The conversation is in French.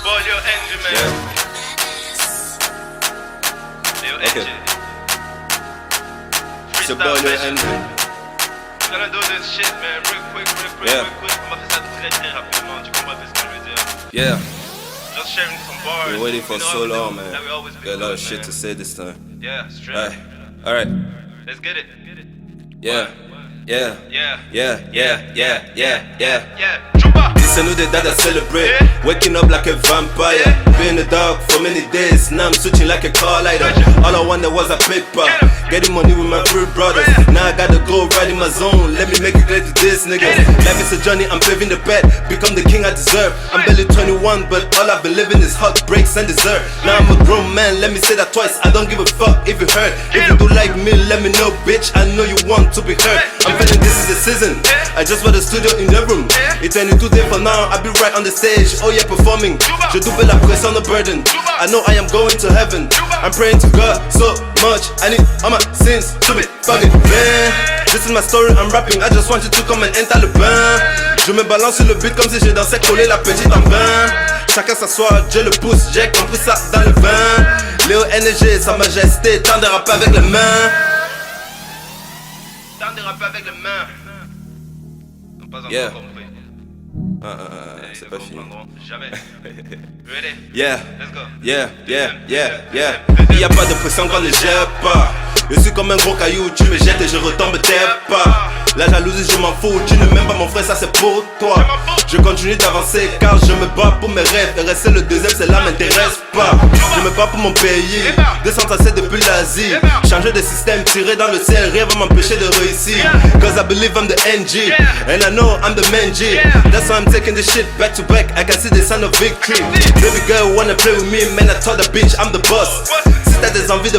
boy Lil Engine, man. Yeah. Lil Okay. Engine. It's your boy Lil Freestyle Engine. We're gonna do this shit, man, real quick. Yeah. On va faire ça très rapidement, tu comprends ce que je veux dire? Yeah. Just sharing some bars. Been waiting for you know, so long, that man. we always Got a lot of good, shit man. to say this time. Yeah, straight. Alright. Let's get it. Yeah. Yeah. Yeah. Yeah. Yeah. Yeah. Yeah. Yeah. Yeah. Chupa. It's a new day that I celebrate. Waking up like a vampire. Been in the dark for many days. Now I'm switching like a car lighter. All I wanted was a paper. Getting money with my three brothers. Now I gotta go right in my zone. Let me make it clear to this niggas. Life is a journey, I'm paving the path. Become the king I deserve. I'm barely 21, but all I've been living is heartbreaks and dessert. Now I'm a grown man, let me say that twice. I don't give a fuck if you hurt. If you do like me, let me know, bitch. I know you want to be heard. I'm feeling this is the season. I just bought a studio in the room. It's only 2 days for now, I'll be right on the stage. Oh yeah, performing. Je double la pression, the burden. I know I am going to heaven. I'm praying to God so much. I need all my sins to be fucking man. This is my story, I'm rapping. I just want you to come and enter le bain. Je me balance sur le beat comme si je dansais coller la petite en bain. Chacun s'assoit, je le pousse, j'ai compris ça dans le vin. Léo NG, sa majesté, tant de rapper avec les mains. Tant de rapper avec les mains. Non, pas encore Yeah. compris. C'est Ils pas ne fini. comprendront jamais. Ready? Yeah, Let's go. yeah, yeah, yeah, yeah. Y a pas de pression quand ne jette pas. Je suis comme un gros caillou, tu me jettes et je retombe tes pas. La jalousie je m'en fous, tu ne m'aimes pas mon frère, ça c'est pour toi. Je continue d'avancer car je me bats pour mes rêves. Et rester le deuxième, cela m'intéresse pas. Je me bats pour mon pays, décentralisé depuis l'Asie. Changer de système, tirer dans le ciel, rien va m'empêcher de réussir. Cause I believe I'm the NG, and I know I'm the man G. That's why I'm taking this shit back to back. I can see the sign of victory. Baby girl wanna play with me, man I told the bitch I'm the boss. Si t'as des envies de